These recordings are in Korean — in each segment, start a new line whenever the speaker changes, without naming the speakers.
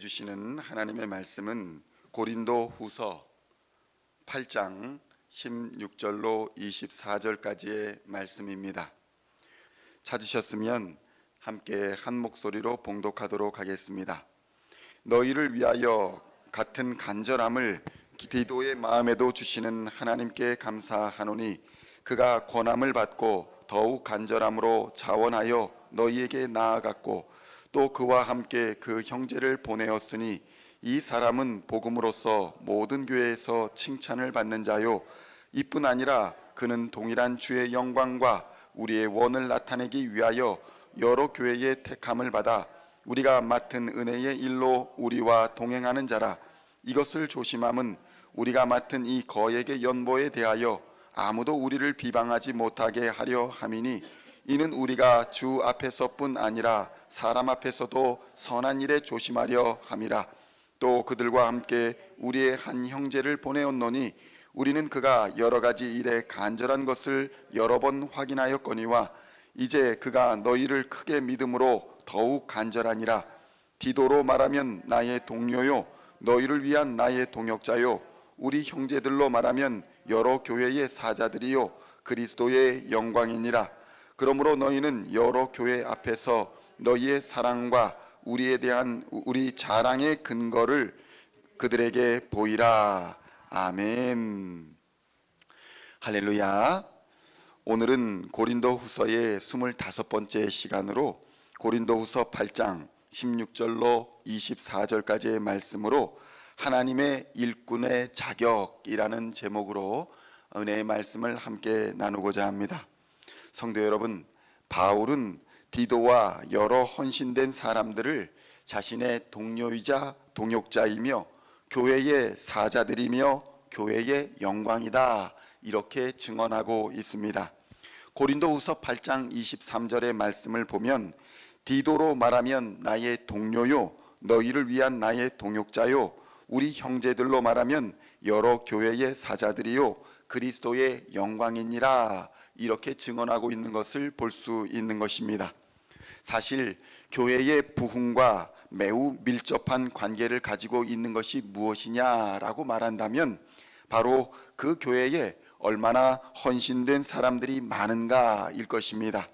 주시는 하나님의 말씀은 고린도 후서 8장 16절로 24절까지의 말씀입니다. 찾으셨으면 함께 한 목소리로 봉독하도록 하겠습니다. 너희를 위하여 같은 간절함을 디도의 마음에도 주시는 하나님께 감사하노니 그가 권함을 받고 더욱 간절함으로 자원하여 너희에게 나아갔고 또 그와 함께 그 형제를 보내었으니 이 사람은 복음으로써 모든 교회에서 칭찬을 받는 자요 이뿐 아니라 그는 동일한 주의 영광과 우리의 원을 나타내기 위하여 여러 교회의 택함을 받아 우리가 맡은 은혜의 일로 우리와 동행하는 자라. 이것을 조심함은 우리가 맡은 이 거액의 연보에 대하여 아무도 우리를 비방하지 못하게 하려 함이니 이는 우리가 주 앞에서뿐 아니라 사람 앞에서도 선한 일에 조심하려 함이라. 또 그들과 함께 우리의 한 형제를 보내었노니 우리는 그가 여러 가지 일에 간절한 것을 여러 번 확인하였거니와 이제 그가 너희를 크게 믿음으로 더욱 간절하니라. 디도로 말하면 나의 동료요 너희를 위한 나의 동역자요 우리 형제들로 말하면 여러 교회의 사자들이요 그리스도의 영광이니라. 그러므로 너희는 여러 교회 앞에서 너희의 사랑과 우리에 대한 우리 자랑의 근거를 그들에게 보이라. 아멘. 할렐루야. 오늘은 고린도 후서의 25번째 시간으로 고린도 후서 8장 16절로 24절까지의 말씀으로 하나님의 일꾼의 자격이라는 제목으로 은혜의 말씀을 함께 나누고자 합니다. 성도 여러분, 바울은 디도와 여러 헌신된 사람들을 자신의 동료이자 동역자이며 교회의 사자들이며 교회의 영광이다 이렇게 증언하고 있습니다. 고린도후서 8장 23절의 말씀을 보면 디도로 말하면 나의 동료요 너희를 위한 나의 동역자요 우리 형제들로 말하면 여러 교회의 사자들이요 그리스도의 영광이니라 이렇게 증언하고 있는 것을 볼 수 있는 것입니다. 사실 교회의 부흥과 매우 밀접한 관계를 가지고 있는 것이 무엇이냐라고 말한다면 바로 그 교회에 얼마나 헌신된 사람들이 많은가일 것입니다.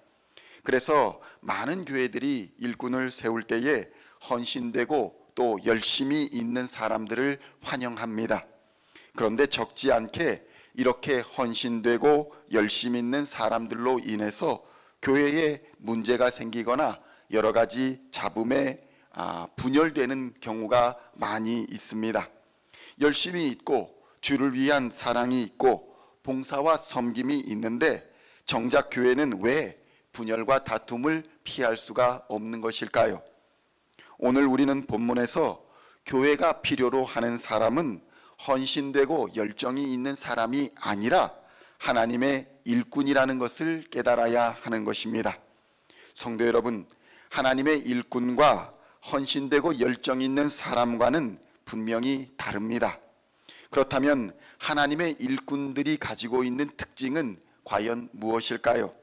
그래서 많은 교회들이 일꾼을 세울 때에 헌신되고 또 열심히 있는 사람들을 환영합니다. 그런데 적지 않게 이렇게 헌신되고 열심히 있는 사람들로 인해서 교회에 문제가 생기거나 여러 가지 잡음에 분열되는 경우가 많이 있습니다. 열심히 있고 주를 위한 사랑이 있고 봉사와 섬김이 있는데 정작 교회는 왜 분열과 다툼을 피할 수가 없는 것일까요? 오늘 우리는 본문에서 교회가 필요로 하는 사람은 헌신되고 열정이 있는 사람이 아니라 하나님의 일꾼이라는 것을 깨달아야 하는 것입니다. 성도 여러분, 하나님의 일꾼과 헌신되고 열정 있는 사람과는 분명히 다릅니다. 그렇다면 하나님의 일꾼들이 가지고 있는 특징은 과연 무엇일까요?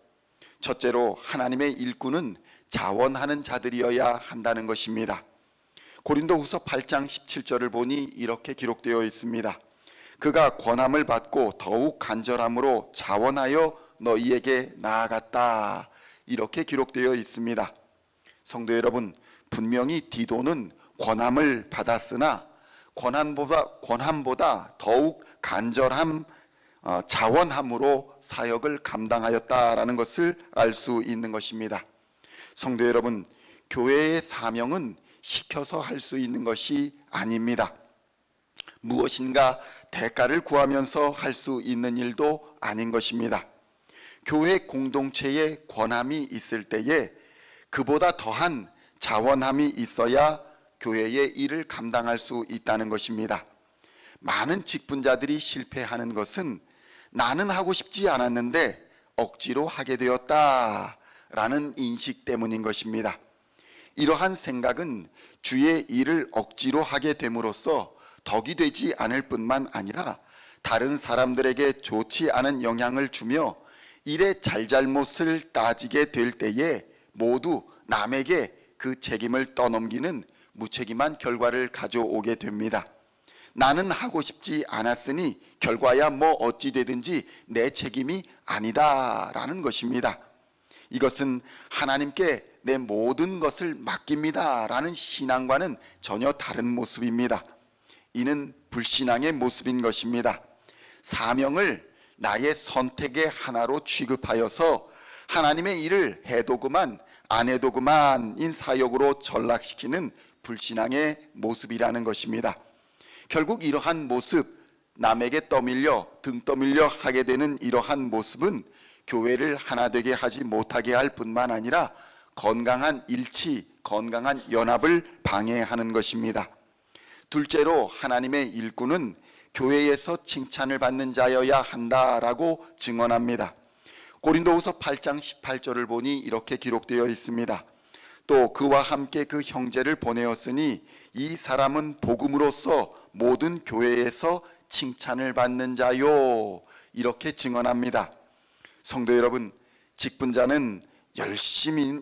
첫째로 하나님의 일꾼은 자원하는 자들이어야 한다는 것입니다. 고린도후서 8장 17절을 보니 이렇게 기록되어 있습니다. 그가 권함을 받고 더욱 간절함으로 자원하여 너희에게 나아갔다 이렇게 기록되어 있습니다. 성도 여러분, 분명히 디도는 권함을 받았으나 권함보다 더욱 간절함, 자원함으로 사역을 감당하였다라는 것을 알 수 있는 것입니다. 성도 여러분, 교회의 사명은 시켜서 할 수 있는 것이 아닙니다. 무엇인가 대가를 구하면서 할 수 있는 일도 아닌 것입니다. 교회 공동체에 권함이 있을 때에 그보다 더한 자원함이 있어야 교회의 일을 감당할 수 있다는 것입니다. 많은 직분자들이 실패하는 것은 나는 하고 싶지 않았는데 억지로 하게 되었다라는 인식 때문인 것입니다. 이러한 생각은 주의 일을 억지로 하게 됨으로써 덕이 되지 않을 뿐만 아니라 다른 사람들에게 좋지 않은 영향을 주며 일의 잘잘못을 따지게 될 때에 모두 남에게 그 책임을 떠넘기는 무책임한 결과를 가져오게 됩니다. 나는 하고 싶지 않았으니 결과야 뭐 어찌 되든지 내 책임이 아니다라는 것입니다. 이것은 하나님께 내 모든 것을 맡깁니다라는 신앙과는 전혀 다른 모습입니다. 이는 불신앙의 모습인 것입니다. 사명을 나의 선택의 하나로 취급하여서 하나님의 일을 해도 그만 안 해도 그만인 사역으로 전락시키는 불신앙의 모습이라는 것입니다. 결국 이러한 모습, 남에게 떠밀려 등 떠밀려 하게 되는 이러한 모습은 교회를 하나 되게 하지 못하게 할 뿐만 아니라 건강한 일치, 건강한 연합을 방해하는 것입니다. 둘째로 하나님의 일꾼은 교회에서 칭찬을 받는 자여야 한다라고 증언합니다. 고린도후서 8장 18절을 보니 이렇게 기록되어 있습니다. 또 그와 함께 그 형제를 보내었으니 이 사람은 복음으로써 모든 교회에서 칭찬을 받는 자요, 이렇게 증언합니다. 성도 여러분, 직분자는 열심인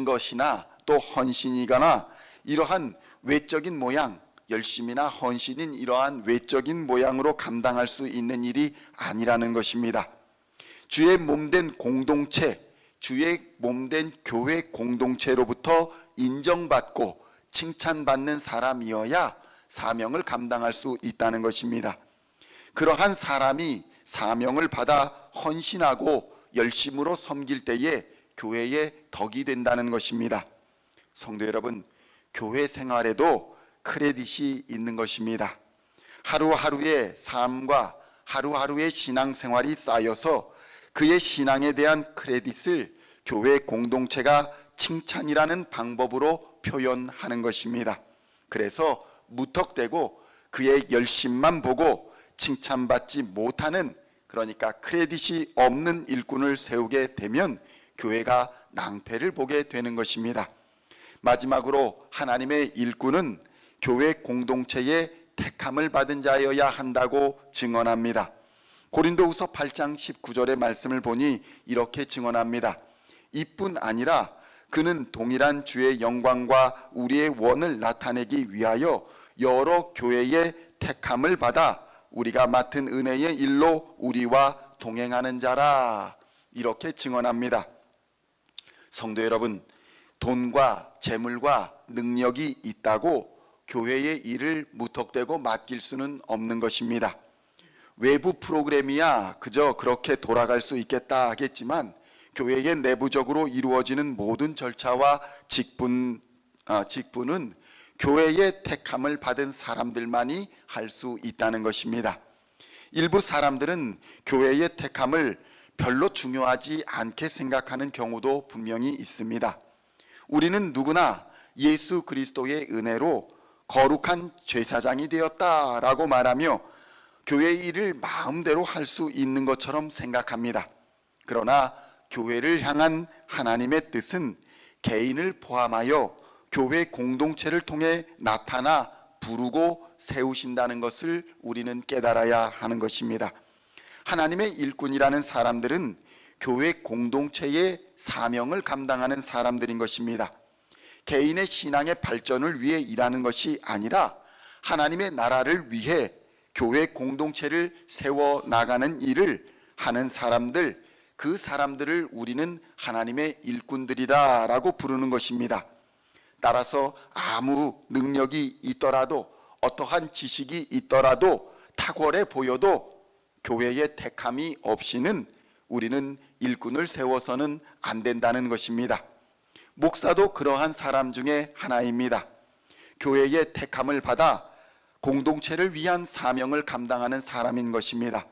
것이나 또 헌신이거나 이러한 외적인 모양, 열심이나 헌신인 이러한 외적인 모양으로 감당할 수 있는 일이 아니라는 것입니다. 주의 몸된 공동체, 주의 몸된 교회 공동체로부터 인정받고 칭찬받는 사람이어야 사명을 감당할 수 있다는 것입니다. 그러한 사람이 사명을 받아 헌신하고 열심으로 섬길 때에 교회의 덕이 된다는 것입니다. 성도 여러분, 교회 생활에도 크레딧이 있는 것입니다. 하루하루의 삶과 하루하루의 신앙생활이 쌓여서 그의 신앙에 대한 크레딧을 교회 공동체가 칭찬이라는 방법으로 표현하는 것입니다. 그래서 무턱대고 그의 열심만 보고 칭찬받지 못하는, 그러니까 크레딧이 없는 일꾼을 세우게 되면 교회가 낭패를 보게 되는 것입니다. 마지막으로 하나님의 일꾼은 교회 공동체의 택함을 받은 자여야 한다고 증언합니다. 고린도후서 8장 19절의 말씀을 보니 이렇게 증언합니다. 이뿐 아니라 그는 동일한 주의 영광과 우리의 원을 나타내기 위하여 여러 교회의 택함을 받아 우리가 맡은 은혜의 일로 우리와 동행하는 자라, 이렇게 증언합니다. 성도 여러분, 돈과 재물과 능력이 있다고 교회의 일을 무턱대고 맡길 수는 없는 것입니다. 외부 프로그램이야 그저 그렇게 돌아갈 수 있겠다 하겠지만 교회의 내부적으로 이루어지는 모든 절차와 직분은 교회의 택함을 받은 사람들만이 할 수 있다는 것입니다. 일부 사람들은 교회의 택함을 별로 중요하지 않게 생각하는 경우도 분명히 있습니다. 우리는 누구나 예수 그리스도의 은혜로 거룩한 제사장이 되었다라고 말하며 교회의 일을 마음대로 할 수 있는 것처럼 생각합니다. 그러나 교회를 향한 하나님의 뜻은 개인을 포함하여 교회 공동체를 통해 나타나 부르고 세우신다는 것을 우리는 깨달아야 하는 것입니다. 하나님의 일꾼이라는 사람들은 교회 공동체의 사명을 감당하는 사람들인 것입니다. 개인의 신앙의 발전을 위해 일하는 것이 아니라 하나님의 나라를 위해 교회 공동체를 세워나가는 일을 하는 사람들, 그 사람들을 우리는 하나님의 일꾼들이라고 부르는 것입니다. 따라서 아무 능력이 있더라도, 어떠한 지식이 있더라도, 탁월해 보여도 교회의 택함이 없이는 우리는 일꾼을 세워서는 안 된다는 것입니다. 목사도 그러한 사람 중에 하나입니다. 교회의 택함을 받아 공동체를 위한 사명을 감당하는 사람인 것입니다.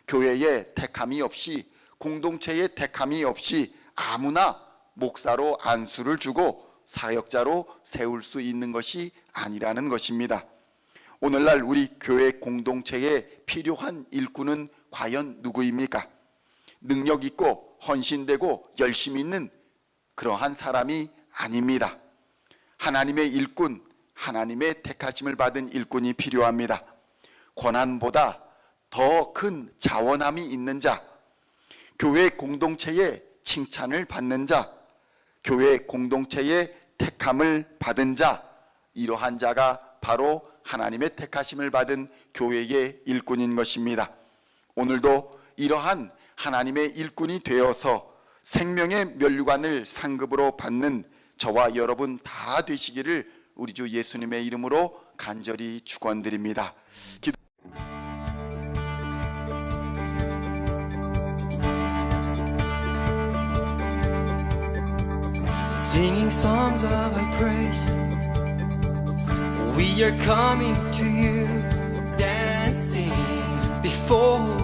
교회의 택함이 없이, 공동체의 택함이 없이 아무나 목사로 안수를 주고 사역자로 세울 수 있는 것이 아니라는 것입니다. 오늘날 우리 교회 공동체에 필요한 일꾼은 과연 누구입니까? 능력 있고 헌신되고 열심히 있는 그러한 사람이 아닙니다. 하나님의 일꾼, 하나님의 택하심을 받은 일꾼이 필요합니다. 권한보다 더 큰 자원함이 있는 자, 교회 공동체의 칭찬을 받는 자, 교회 공동체의 택함을 받은 자, 이러한 자가 바로 하나님의 택하심을 받은 교회의 일꾼인 것입니다. 오늘도 이러한 하나님의 일꾼이 되어서 생명의 면류관을 상급으로 받는 저와 여러분 다 되시기를 우리 주 예수님의 이름으로 간절히 축원드립니다.
Singing songs of our praise, we are coming to you, dancing before